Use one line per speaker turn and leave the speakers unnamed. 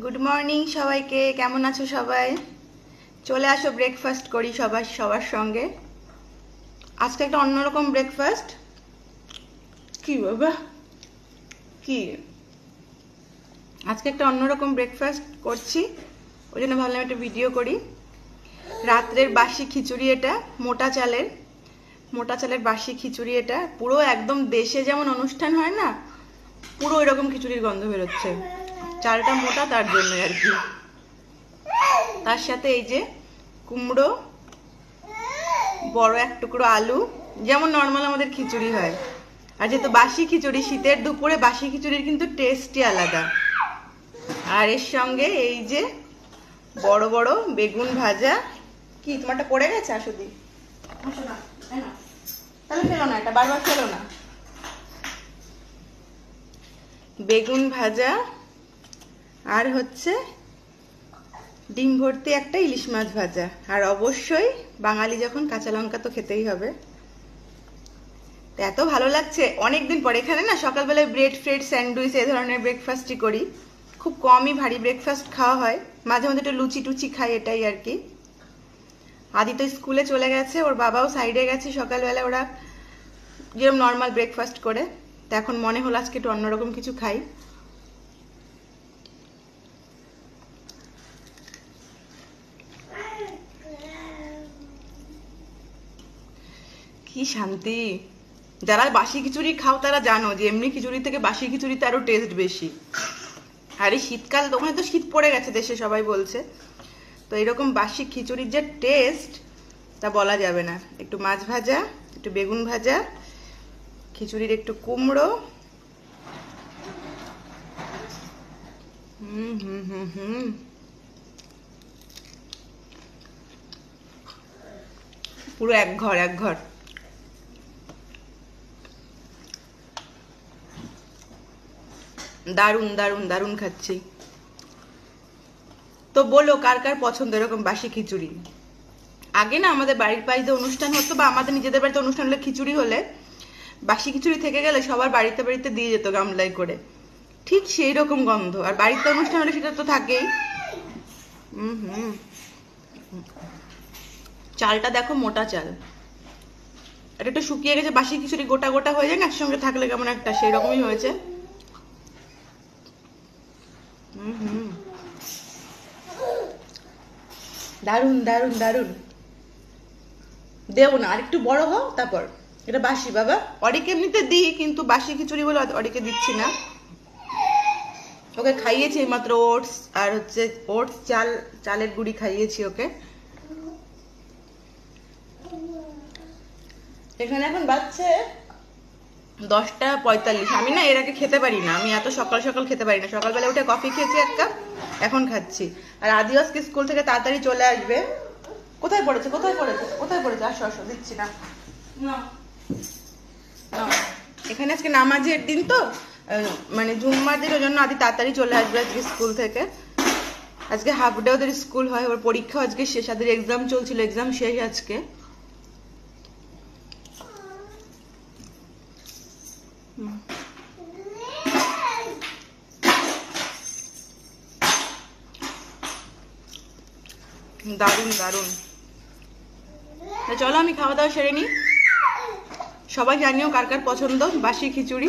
Good morning সবাইকে। কেমন আছো সবাই? চলে আসো, ব্রেকফাস্ট করি সবার সঙ্গে। আজকে একটা অন্যরকম ব্রেকফাস্ট। কি বাবা কি, আজকে একটা অন্যরকম ব্রেকফাস্ট করছি, ওই জন্য ভাবলাম একটা ভিডিও করি। রাত্রের বাসি খিচুড়ি, এটা মোটা চালের বাসি খিচুড়ি। এটা পুরো একদম দেশে যেমন অনুষ্ঠান হয় না, পুরো ওইরকম খিচুড়ির গন্ধ বেরোচ্ছে। চালটা মোটা, তার জন্য আর কি। তার সাথে এই যে কুমড়ো, বড় এক টুকরো আলু, যেমন নর্মাল আমাদের খিচুড়ি হয়। আর যেহেতু বাসি খিচুড়ি, শীতের দুপুরে বাসি খিচুড়ির কিন্তু টেস্টই আলাদা। আর এর সঙ্গে এই যে বড় বড় বেগুন ভাজা। কি তোমারটা পড়ে গেছে? আসো দি, আসো না, তাহলে ফেলো না, এটা বারবার ফেলো না। বেগুন ভাজা, আর হচ্ছে ডিম ভর্তি একটা ইলিশ মাছ ভাজা। আর অবশ্যই বাঙালি যখন কাঁচা লঙ্কা তো খেতেই হবে। এত ভালো লাগছে অনেকদিন পরে। এখানে না সকালবেলায় ব্রেড ফ্রেড স্যান্ডউইচ এই ধরনের ব্রেকফাস্টই করি, খুব কমই ভারী ব্রেকফাস্ট খাওয়া হয়। মাঝে মধ্যে একটু লুচি টুচি খাই, এটাই আর কি। আদি তো স্কুলে চলে গেছে, ওর বাবাও সাইডে গেছে। সকালবেলা ওরা যেরকম নর্মাল ব্রেকফাস্ট করে, তো এখন মনে হলো আজকে একটু অন্যরকম কিছু খাই। কি শান্তি! যারা বাসি খিচুড়ি খাও তারা জানো যে এমনি খিচুড়ি থেকে বাসি খিচুড়িতে আরো টেস্ট বেশি। আর এই শীতকাল, ওখানে তো শীত পড়ে গেছে দেশে, সবাই বলছে। তো এরকম বাসি খিচুড়ির যে টেস্ট, তা বলা যাবে না। একটু মাছ ভাজা, একটু বেগুন ভাজা, খিচুড়ির একটু কুমড়ো, পুরো এক ঘর। দারুণ দারুণ দারুণ খাচ্ছি। তো বলো কার কার পছন্দ এরকম বাসি খিচুড়ি। আগে না আমাদের বাড়ির বাড়িতে অনুষ্ঠান হতো, বা আমাদের নিজেদের বাড়িতে অনুষ্ঠান হলে, খিচুড়ি হলে বাসি খিচুড়ি থেকে গেলে সবার বাড়িতে বাড়িতে দিয়ে যেত গামলায় করে, ঠিক সেই রকম গন্ধ। আর বাড়িতে অনুষ্ঠান হলে সেটা তো থাকেই। চালটা দেখো, মোটা চাল। এটা একটু শুকিয়ে গেছে, বাসি খিচুড়ি গোটা গোটা হয়ে যায় না একসঙ্গে থাকলে, কেমন একটা সেই রকমই হয়েছে। দারুন দারুন দারুন। দেবো না, আর একটু বড় হও তারপর। এটা বাসি বাবা, অরিকে এমনিতে দিই, কিন্তু বাসি খিচুড়ি বলে অরিকে দিচ্ছি না। ওকে খাইয়েছি মাত্র ওটস, আর হচ্ছে ওটস চালের গুঁড়ি খাইয়েছি ওকে। এখানে এখন বাজছে 10:45। আমি না এর আগে খেতে পারি না, আমি এত সকাল সকাল খেতে পারি না। সকালবেলা উঠে কফি খেয়েছি এক কাপ, এখন খাচ্ছি। আর আদিবাসকে স্কুল থেকে তাড়াতাড়ি চলে আসবে। কোথায় পড়েছে? আসো আসো, দিচ্ছি না। এখানে আজকে নামাজের দিন তো, মানে জুম্মার দিন, ওই জন্য আদি তাড়াতাড়ি চলে আসবে আজকে স্কুল থেকে। আজকে হাফ ডে ওদের স্কুল হয়, ওর পরীক্ষা আজকে শেষ। আদের এক্সাম চলছিল, এক্সাম শেষ আজকে। দারুণ দারুণ। চলো আমি খাওয়া দাওয়া সেরে নিই। সবাই জানিও কার কার পছন্দ বাসি খিচুড়ি।